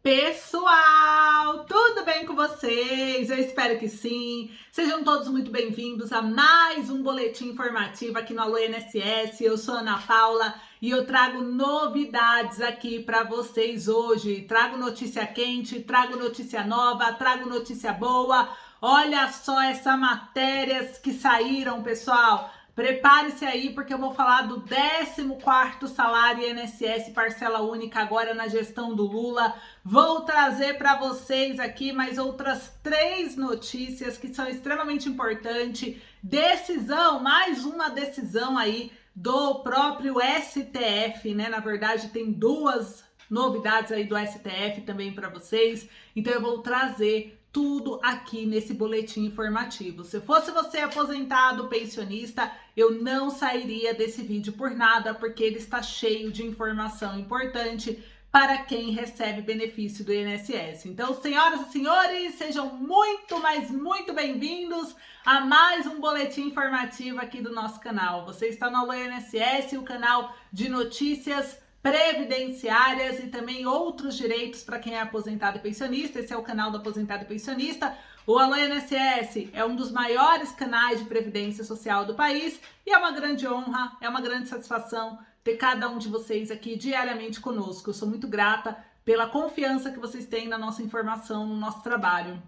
Pessoal, tudo bem com vocês? Eu espero que sim. Sejam todos muito bem-vindos a mais um boletim informativo aqui no Alô INSS. Eu sou Ana Paula e eu trago novidades aqui para vocês hoje. Trago notícia quente, trago notícia nova, trago notícia boa. Olha só essas matérias que saíram, pessoal. Prepare-se aí porque eu vou falar do 14º salário INSS parcela única agora na gestão do Lula. Vou trazer para vocês aqui mais outras 3 notícias que são extremamente importantes. Decisão, mais uma decisão aí do próprio STF, né? Na verdade, tem 2 novidades aí do STF também para vocês. Então eu vou trazer tudo aqui nesse boletim informativo. Se fosse você aposentado, pensionista, eu não sairia desse vídeo por nada, porque ele está cheio de informação importante para quem recebe benefício do INSS. Então, senhoras e senhores, sejam muito, mas muito bem-vindos a mais um boletim informativo aqui do nosso canal. Você está no Alô INSS, o canal de notícias previdenciárias e também outros direitos para quem é aposentado e pensionista. Esse é o canal do aposentado e pensionista. O Alô INSS é um dos maiores canais de previdência social do país e é uma grande honra, é uma grande satisfação ter cada um de vocês aqui diariamente conosco. Eu sou muito grata pela confiança que vocês têm na nossa informação, no nosso trabalho.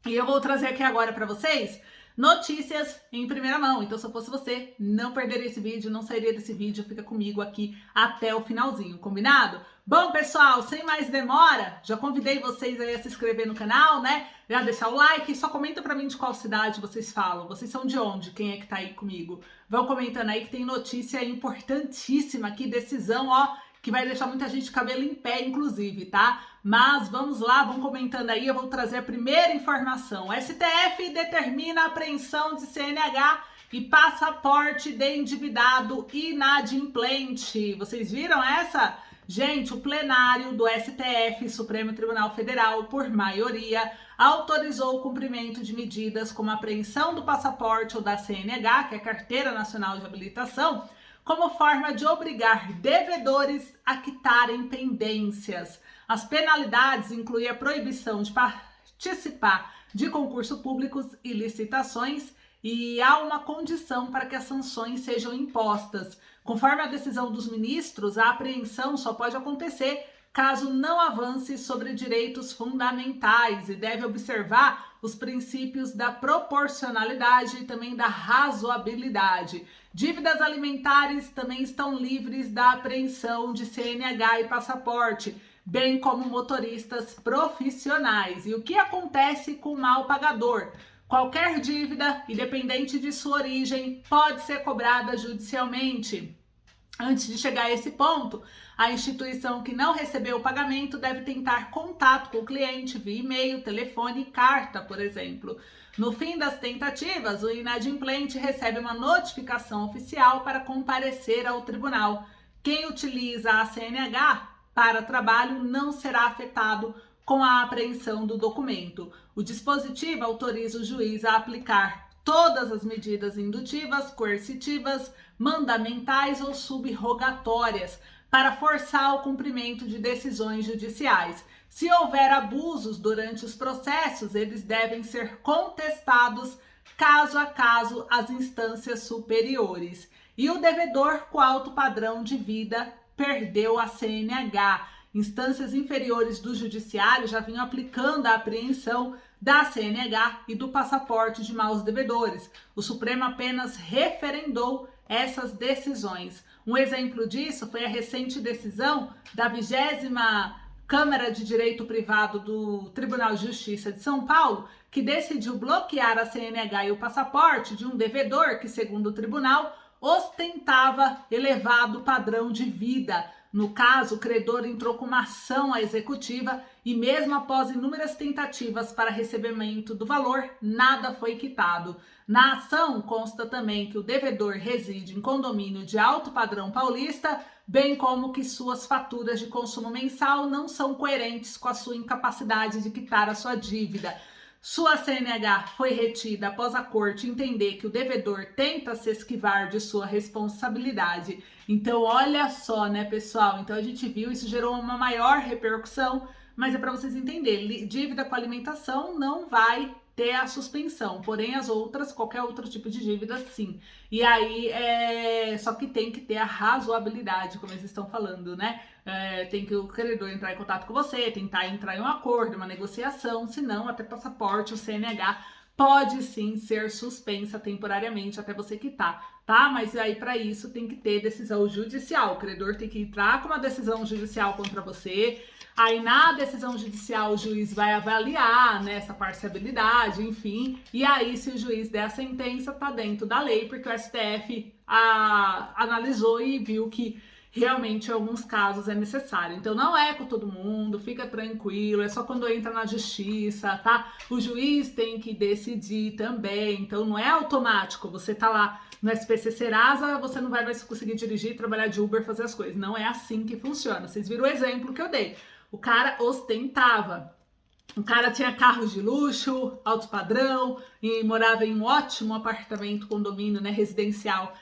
E eu vou trazer aqui agora para vocês notícias em primeira mão. Então, se eu fosse você, não perderia esse vídeo, não sairia desse vídeo, fica comigo aqui até o finalzinho, combinado? Bom, pessoal, sem mais demora, já convidei vocês aí a se inscrever no canal, né? Já deixar o like, só comenta pra mim de qual cidade vocês falam. Vocês são de onde? Quem é que tá aí comigo? Vão comentando aí que tem notícia importantíssima aqui, decisão, ó, que vai deixar muita gente de cabelo em pé, inclusive, tá? Mas vamos lá, vão comentando aí, eu vou trazer a primeira informação. O STF determina a apreensão de CNH e passaporte de endividado inadimplente. Vocês viram essa? Gente, o plenário do STF, Supremo Tribunal Federal, por maioria, autorizou o cumprimento de medidas como a apreensão do passaporte ou da CNH, que é Carteira Nacional de Habilitação, como forma de obrigar devedores a quitarem pendências. As penalidades incluem a proibição de participar de concursos públicos e licitações e há uma condição para que as sanções sejam impostas. Conforme a decisão dos ministros, a apreensão só pode acontecer caso não avance sobre direitos fundamentais e deve observar os princípios da proporcionalidade e também da razoabilidade. Dívidas alimentares também estão livres da apreensão de CNH e passaporte, bem como motoristas profissionais. E o que acontece com o mal pagador? Qualquer dívida, independente de sua origem, pode ser cobrada judicialmente. Antes de chegar a esse ponto, a instituição que não recebeu o pagamento deve tentar contato com o cliente via e-mail, telefone e carta, por exemplo. No fim das tentativas, o inadimplente recebe uma notificação oficial para comparecer ao tribunal. Quem utiliza a CNH para trabalho não será afetado com a apreensão do documento. O dispositivo autoriza o juiz a aplicar todas as medidas indutivas, coercitivas, mandamentais ou subrogatórias para forçar o cumprimento de decisões judiciais. Se houver abusos durante os processos, eles devem ser contestados caso a caso às instâncias superiores. E o devedor com alto padrão de vida perdeu a CNH. Instâncias inferiores do judiciário já vinham aplicando a apreensão da CNH e do passaporte de maus devedores. O Supremo apenas referendou essas decisões. Um exemplo disso foi a recente decisão da 20ª Câmara de Direito Privado do Tribunal de Justiça de São Paulo, que decidiu bloquear a CNH e o passaporte de um devedor que, segundo o tribunal, ostentava elevado padrão de vida. No caso, o credor entrou com uma ação à executiva e mesmo após inúmeras tentativas para recebimento do valor, nada foi quitado. Na ação, consta também que o devedor reside em condomínio de alto padrão paulista, bem como que suas faturas de consumo mensal não são coerentes com a sua incapacidade de quitar a sua dívida. Sua CNH foi retida após a corte entender que o devedor tenta se esquivar de sua responsabilidade. Então, olha só, né, pessoal? Então, a gente viu, isso gerou uma maior repercussão, mas é para vocês entenderem, dívida com alimentação não vai ter a suspensão, porém as outras, qualquer outro tipo de dívida, sim. E aí, só que tem que ter a razoabilidade, como eles estão falando, né? Tem que o credor entrar em contato com você, tentar entrar em um acordo, uma negociação, senão até passaporte, o CNH, pode sim ser suspensa temporariamente até você quitar, tá? Mas aí para isso tem que ter decisão judicial, o credor tem que entrar com uma decisão judicial contra você. Aí na decisão judicial o juiz vai avaliar, né, essa parcialidade, enfim, e aí se o juiz der a sentença, tá dentro da lei, porque o STF analisou e viu que realmente em alguns casos é necessário. Então não é com todo mundo, fica tranquilo, é só quando entra na justiça, tá? O juiz tem que decidir também, então não é automático, você tá lá no SPC Serasa, você não vai mais conseguir dirigir, trabalhar de Uber, fazer as coisas. Não é assim que funciona. Vocês viram o exemplo que eu dei. O cara ostentava. O cara tinha carros de luxo, alto padrão, e morava em um ótimo apartamento, condomínio, né, residencial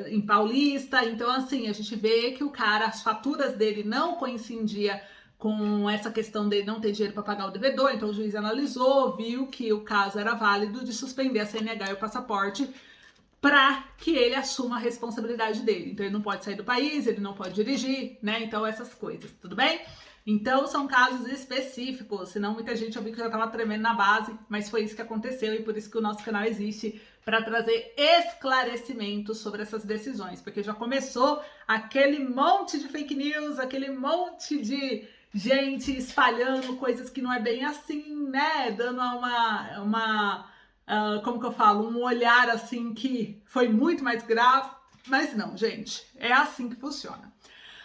em Paulista. Então, assim, a gente vê que o cara, as faturas dele não coincidiam com essa questão dele não ter dinheiro para pagar o devedor. Então, o juiz analisou, viu que o caso era válido de suspender a CNH e o passaporte para que ele assuma a responsabilidade dele. Então, ele não pode sair do país, ele não pode dirigir, né? Então, essas coisas, tudo bem? Então, são casos específicos, senão muita gente ouviu que já estava tremendo na base, mas foi isso que aconteceu e por isso que o nosso canal existe, para trazer esclarecimentos sobre essas decisões, porque já começou aquele monte de fake news, aquele monte de gente espalhando coisas que não é bem assim, né? Dando como que eu falo, um olhar assim que foi muito mais grave, mas não, gente, é assim que funciona.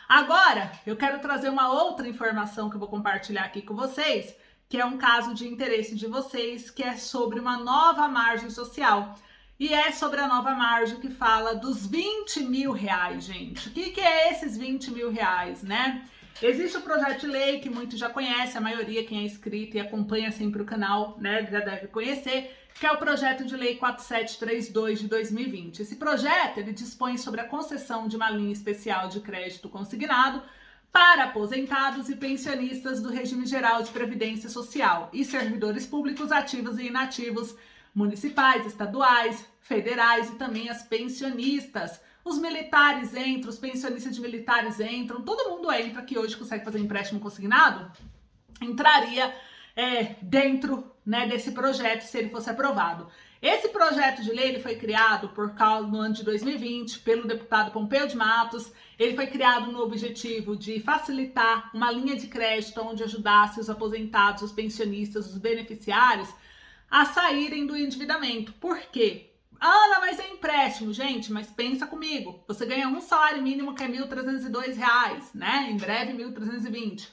Agora, eu quero trazer uma outra informação que eu vou compartilhar aqui com vocês, que é um caso de interesse de vocês, que é sobre uma nova margem social. E é sobre a nova margem que fala dos 20 mil reais, gente. O que é esses 20 mil reais, né? Existe um projeto de lei que muitos já conhecem, a maioria, quem é inscrito e acompanha sempre o canal, né, já deve conhecer, que é o projeto de lei 4732 de 2020. Esse projeto, ele dispõe sobre a concessão de uma linha especial de crédito consignado para aposentados e pensionistas do regime geral de previdência social e servidores públicos ativos e inativos, municipais, estaduais, federais e também as pensionistas. Os militares entram, os pensionistas de militares entram, todo mundo entra que hoje consegue fazer empréstimo consignado, entraria dentro, né, desse projeto se ele fosse aprovado. Esse projeto de lei ele foi criado no ano de 2020 pelo deputado Pompeu de Matos. Ele foi criado no objetivo de facilitar uma linha de crédito onde ajudasse os aposentados, os pensionistas, os beneficiários a saírem do endividamento. Por quê? Ana, mas é empréstimo, gente, mas pensa comigo, você ganha um salário mínimo que é R$ 1.302, né? Em breve R$ 1.320.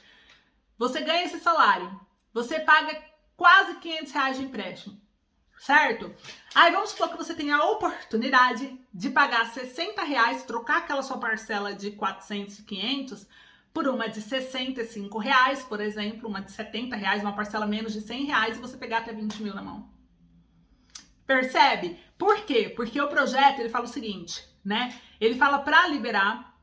Você ganha esse salário, você paga quase R$ 500 de empréstimo, certo? Aí vamos supor que você tenha a oportunidade de pagar R$ 60, trocar aquela sua parcela de 400 e 500 por uma de R$ 65, por exemplo, uma de R$ 70, uma parcela menos de R$ 100 e você pegar até 20 mil na mão. Percebe? Por quê? Porque o projeto, ele fala o seguinte, né? Ele fala para liberar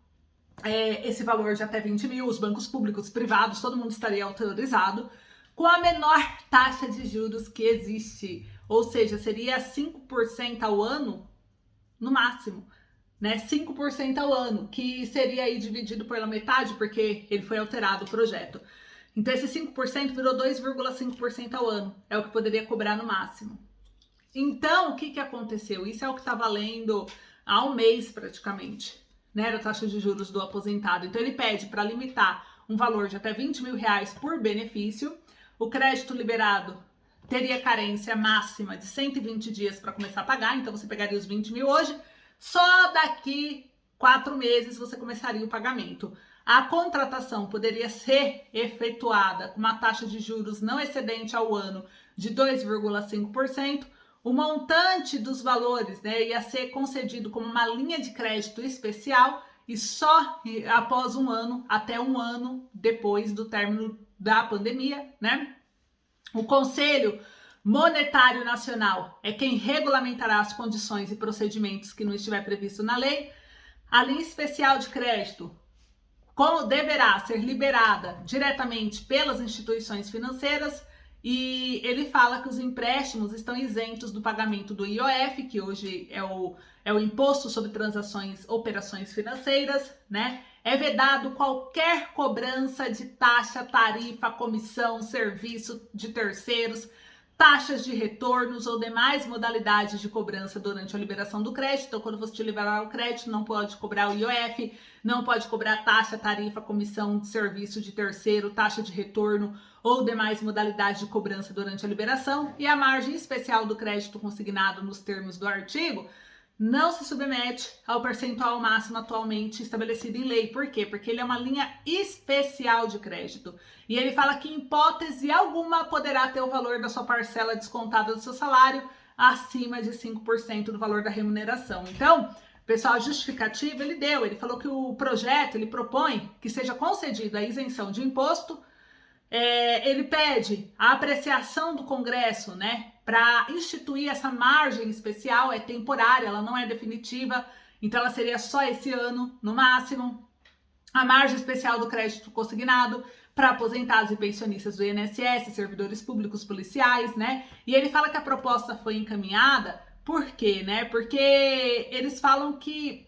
esse valor de até 20 mil, os bancos públicos, privados, todo mundo estaria autorizado, com a menor taxa de juros que existe. Ou seja, seria 5% ao ano, no máximo, né? 5% ao ano, que seria aí dividido pela metade, porque ele foi alterado o projeto. Então, esse 5% virou 2,5% ao ano, é o que poderia cobrar no máximo. Então, o que aconteceu? Isso é o que está valendo há um mês praticamente, né, da taxa de juros do aposentado. Então, ele pede para limitar um valor de até R$ 20 mil por benefício. O crédito liberado teria carência máxima de 120 dias para começar a pagar. Então, você pegaria os 20 mil hoje, só daqui 4 meses você começaria o pagamento. A contratação poderia ser efetuada com uma taxa de juros não excedente ao ano de 2,5%. O montante dos valores, né, ia ser concedido como uma linha de crédito especial e só após um ano, até um ano depois do término da pandemia, né? O Conselho Monetário Nacional é quem regulamentará as condições e procedimentos que não estiver previsto na lei. A linha especial de crédito como deverá ser liberada diretamente pelas instituições financeiras, e ele fala que os empréstimos estão isentos do pagamento do IOF, que hoje é o Imposto sobre Transações Operações Financeiras, né? É vedado qualquer cobrança de taxa, tarifa, comissão, serviço de terceiros, taxas de retornos ou demais modalidades de cobrança durante a liberação do crédito. Então, quando você te liberar o crédito, não pode cobrar o IOF, não pode cobrar taxa, tarifa, comissão de serviço de terceiro, taxa de retorno ou demais modalidades de cobrança durante a liberação. E a margem especial do crédito consignado nos termos do artigo não se submete ao percentual máximo atualmente estabelecido em lei. Por quê? Porque ele é uma linha especial de crédito. E ele fala que em hipótese alguma poderá ter o valor da sua parcela descontada do seu salário acima de 5% do valor da remuneração. Então, pessoal, a justificativa ele falou que o projeto, ele propõe que seja concedida a isenção de imposto. Ele pede a apreciação do Congresso, né, para instituir essa margem especial. É temporária, ela não é definitiva, então ela seria só esse ano, no máximo. A margem especial do crédito consignado para aposentados e pensionistas do INSS, servidores públicos policiais, né? E ele fala que a proposta foi encaminhada, por quê, né? Porque eles falam que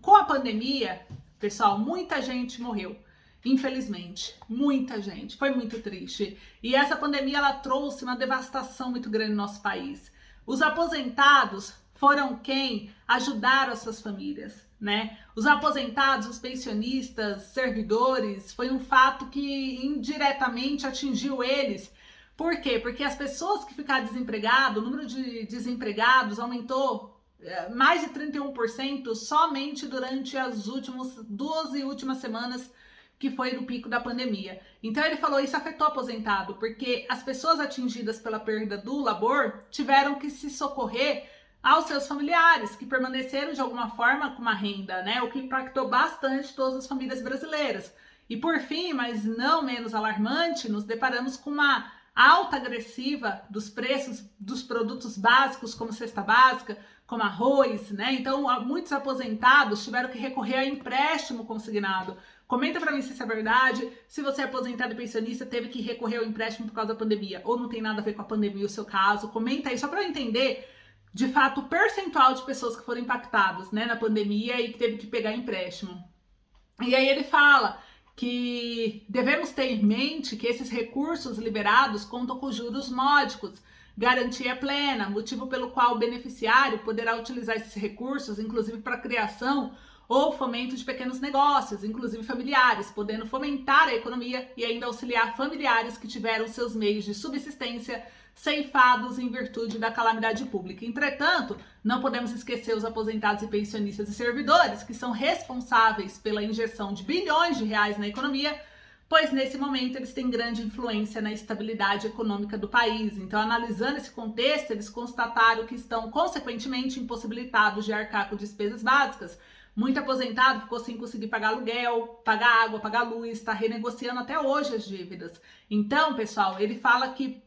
com a pandemia, pessoal, muita gente morreu. Infelizmente, muita gente, foi muito triste. E essa pandemia, ela trouxe uma devastação muito grande no nosso país. Os aposentados foram quem ajudaram as suas famílias, né? Os aposentados, os pensionistas, servidores, foi um fato que indiretamente atingiu eles. Por quê? Porque as pessoas que ficaram desempregadas, o número de desempregados aumentou mais de 31% somente durante as 12 últimas semanas, que foi no pico da pandemia. Então ele falou, isso afetou o aposentado, porque as pessoas atingidas pela perda do labor tiveram que se socorrer aos seus familiares, que permaneceram de alguma forma com uma renda, né? O que impactou bastante todas as famílias brasileiras. E por fim, mas não menos alarmante, nos deparamos com uma alta agressiva dos preços dos produtos básicos, como cesta básica, como arroz, né? Então, muitos aposentados tiveram que recorrer a empréstimo consignado. Comenta pra mim se isso é verdade, se você é aposentado e pensionista, teve que recorrer ao empréstimo por causa da pandemia, ou não tem nada a ver com a pandemia o seu caso. Comenta aí, só para eu entender, de fato, o percentual de pessoas que foram impactadas, né, na pandemia e que teve que pegar empréstimo. E aí ele fala que devemos ter em mente que esses recursos liberados contam com juros módicos, garantia plena, motivo pelo qual o beneficiário poderá utilizar esses recursos, inclusive para a criação ou fomento de pequenos negócios, inclusive familiares, podendo fomentar a economia e ainda auxiliar familiares que tiveram seus meios de subsistência ceifados em virtude da calamidade pública. Entretanto, não podemos esquecer os aposentados e pensionistas e servidores, que são responsáveis pela injeção de bilhões de reais na economia, pois nesse momento eles têm grande influência na estabilidade econômica do país. Então, analisando esse contexto, eles constataram que estão, consequentemente, impossibilitados de arcar com despesas básicas. Muito aposentado ficou sem conseguir pagar aluguel, pagar água, pagar luz, está renegociando até hoje as dívidas. Então, pessoal, ele fala que,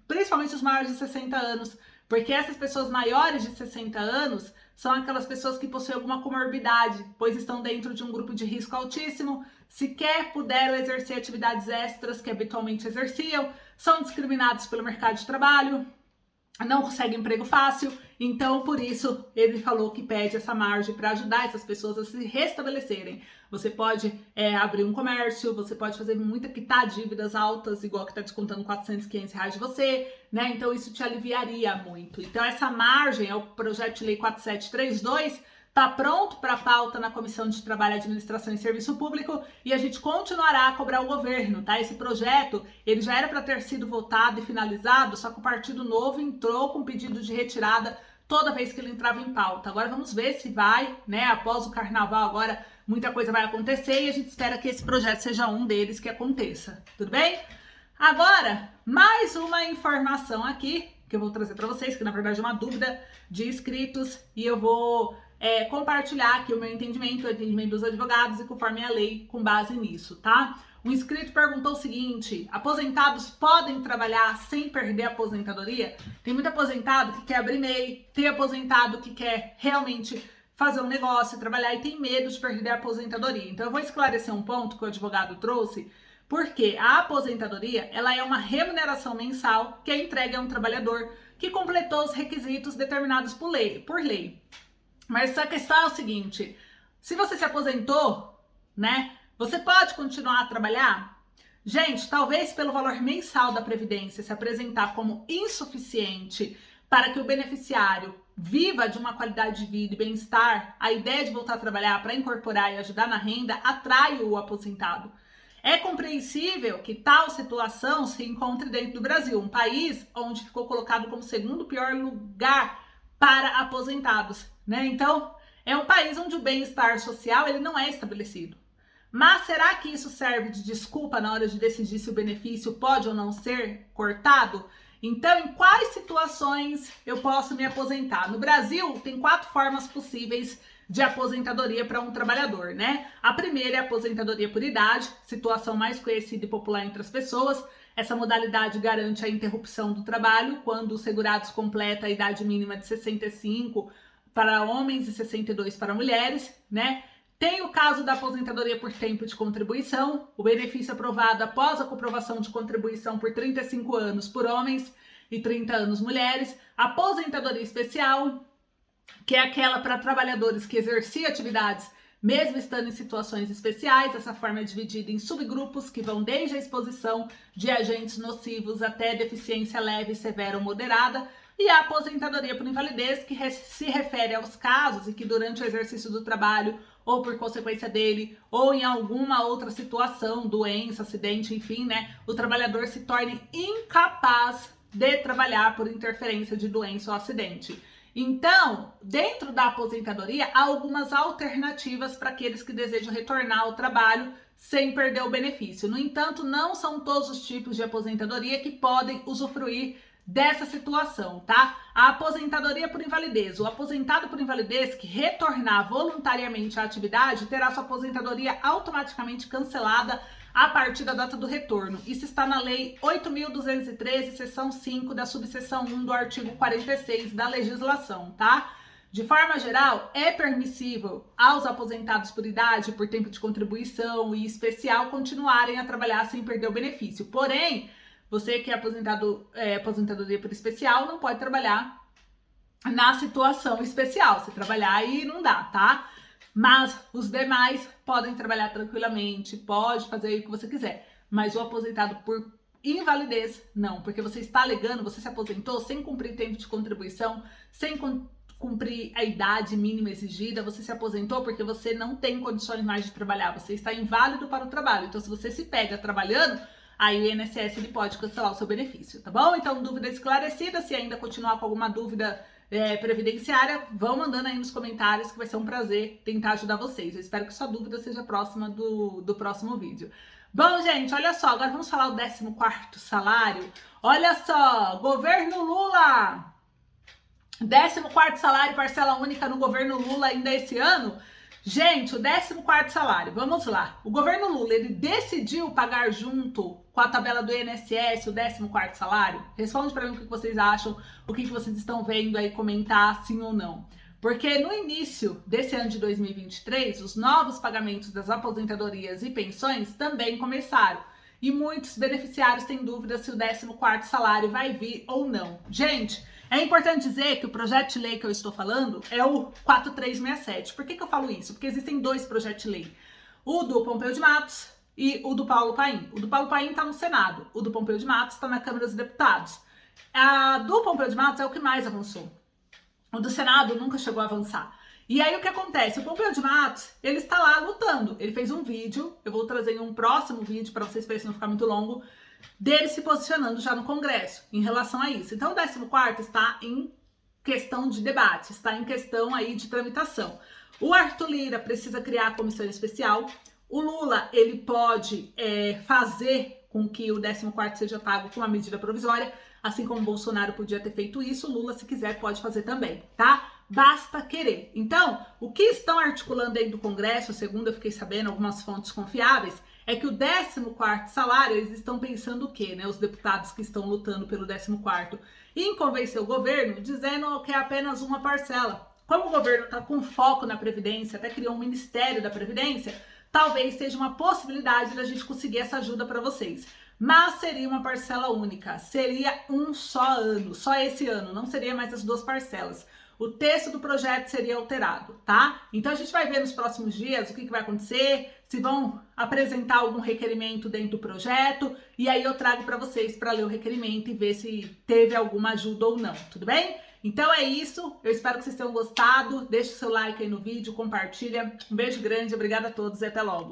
principalmente os maiores de 60 anos, porque essas pessoas maiores de 60 anos são aquelas pessoas que possuem alguma comorbidade, pois estão dentro de um grupo de risco altíssimo, sequer puderam exercer atividades extras que habitualmente exerciam, são discriminados pelo mercado de trabalho, não consegue emprego fácil, então por isso ele falou que pede essa margem para ajudar essas pessoas a se restabelecerem. Você pode abrir um comércio, você pode fazer quitar dívidas altas, igual que está descontando 400, 500 reais de você, né? Então isso te aliviaria muito. Então essa margem é o projeto de lei 4732, está pronto para pauta na Comissão de Trabalho, Administração e Serviço Público e a gente continuará a cobrar o governo, tá? Esse projeto, ele já era para ter sido votado e finalizado, só que o Partido Novo entrou com pedido de retirada toda vez que ele entrava em pauta. Agora vamos ver se vai, né? Após o carnaval agora muita coisa vai acontecer e a gente espera que esse projeto seja um deles que aconteça, tudo bem? Agora, mais uma informação aqui que eu vou trazer para vocês, que na verdade é uma dúvida de inscritos e eu vou compartilhar aqui o meu entendimento, o entendimento dos advogados e conforme a lei com base nisso, tá? Um inscrito perguntou o seguinte: aposentados podem trabalhar sem perder a aposentadoria? Tem muito aposentado que quer abrir MEI, tem aposentado que quer realmente fazer um negócio, trabalhar e tem medo de perder a aposentadoria. Então eu vou esclarecer um ponto que o advogado trouxe, porque a aposentadoria, ela é uma remuneração mensal que é entregue a um trabalhador que completou os requisitos determinados por lei. Mas a questão é o seguinte, se você se aposentou, né, você pode continuar a trabalhar? Gente, talvez pelo valor mensal da Previdência se apresentar como insuficiente para que o beneficiário viva de uma qualidade de vida e bem-estar, a ideia de voltar a trabalhar para incorporar e ajudar na renda atrai o aposentado. É compreensível que tal situação se encontre dentro do Brasil, um país onde ficou colocado como segundo pior lugar para aposentados, né? Então, é um país onde o bem-estar social ele não é estabelecido. Mas será que isso serve de desculpa na hora de decidir se o benefício pode ou não ser cortado? Então, em quais situações eu posso me aposentar? No Brasil, tem 4 formas possíveis de aposentadoria para um trabalhador, né? A primeira é a aposentadoria por idade, situação mais conhecida e popular entre as pessoas. Essa modalidade garante a interrupção do trabalho quando os segurados completam a idade mínima de 65 para homens e 62 para mulheres, né? Tem o caso da aposentadoria por tempo de contribuição, o benefício aprovado após a comprovação de contribuição por 35 anos por homens e 30 anos mulheres. Aposentadoria especial, que é aquela para trabalhadores que exerciam atividades mesmo estando em situações especiais. Essa forma é dividida em subgrupos que vão desde a exposição de agentes nocivos até deficiência leve, severa ou moderada. E a aposentadoria por invalidez, que se refere aos casos em que durante o exercício do trabalho ou por consequência dele, ou em alguma outra situação, doença, acidente, enfim, né, o trabalhador se torne incapaz de trabalhar por interferência de doença ou acidente. Então, dentro da aposentadoria, há algumas alternativas para aqueles que desejam retornar ao trabalho sem perder o benefício. No entanto, não são todos os tipos de aposentadoria que podem usufruir dessa situação, tá? A aposentadoria por invalidez. O aposentado por invalidez que retornar voluntariamente à atividade terá sua aposentadoria automaticamente cancelada a partir da data do retorno. Isso está na Lei 8.213, seção 5 da subseção 1 do artigo 46 da legislação, tá? De forma geral, é permissível aos aposentados por idade, por tempo de contribuição e especial continuarem a trabalhar sem perder o benefício. Porém, você que é aposentadoria por especial não pode trabalhar na situação especial. Se trabalhar aí não dá, tá? Mas os demais podem trabalhar tranquilamente, pode fazer o que você quiser. Mas o aposentado por invalidez, não. Porque você está alegando, você se aposentou sem cumprir tempo de contribuição, sem cumprir a idade mínima exigida, você se aposentou porque você não tem condições mais de trabalhar, você está inválido para o trabalho. Então, se você se pega trabalhando, aí o INSS ele pode cancelar o seu benefício, tá bom? Então, dúvida esclarecida. Se ainda continuar com alguma dúvida previdenciária, vão mandando aí nos comentários que vai ser um prazer tentar ajudar vocês. Eu espero que sua dúvida seja próxima do próximo vídeo. Bom, gente, olha só, agora vamos falar o 14º salário. Olha só, governo Lula, 14º salário, parcela única no governo Lula ainda esse ano. Gente, o 14º salário, vamos lá. O governo Lula, ele decidiu pagar junto com a tabela do INSS o 14º salário? Responde para mim o que vocês acham, o que vocês estão vendo aí, comentar sim ou não. Porque no início desse ano de 2023, os novos pagamentos das aposentadorias e pensões também começaram. E muitos beneficiários têm dúvida se o 14º salário vai vir ou não. Gente, é importante dizer que o projeto de lei que eu estou falando é o 4367. Por que eu falo isso? Porque existem 2 projetos de lei. O do Pompeu de Matos e o do Paulo Paim. O do Paulo Paim está no Senado. O do Pompeu de Matos está na Câmara dos Deputados. A do Pompeu de Matos é o que mais avançou. O do Senado nunca chegou a avançar. E aí o que acontece? O Pompeu de Matos, ele está lá lutando. Ele fez um vídeo, eu vou trazer em um próximo vídeo para vocês verem se não ficar muito longo, dele se posicionando já no Congresso em relação a isso. Então o 14º está em questão de debate, está em questão aí de tramitação. O Arthur Lira precisa criar a comissão especial. O Lula, ele pode fazer com que o 14º seja pago com uma medida provisória, assim como o Bolsonaro podia ter feito isso, o Lula, se quiser, pode fazer também, tá? Basta querer. Então, o que estão articulando aí do Congresso, segundo eu fiquei sabendo, algumas fontes confiáveis, é que o 14º salário, eles estão pensando o quê, né? Os deputados que estão lutando pelo 14º, em convencer o governo, dizendo que é apenas uma parcela. como o governo está com foco na Previdência, até criou um Ministério da Previdência, talvez seja uma possibilidade da gente conseguir essa ajuda para vocês. Mas seria uma parcela única, seria um só ano, só esse ano, não seria mais as duas parcelas. O texto do projeto seria alterado, tá? Então a gente vai ver nos próximos dias o que vai acontecer, se vão apresentar algum requerimento dentro do projeto, e aí eu trago para vocês para ler o requerimento e ver se teve alguma ajuda ou não, tudo bem? Então é isso, eu espero que vocês tenham gostado, deixe o seu like aí no vídeo, compartilha, um beijo grande, obrigada a todos e até logo!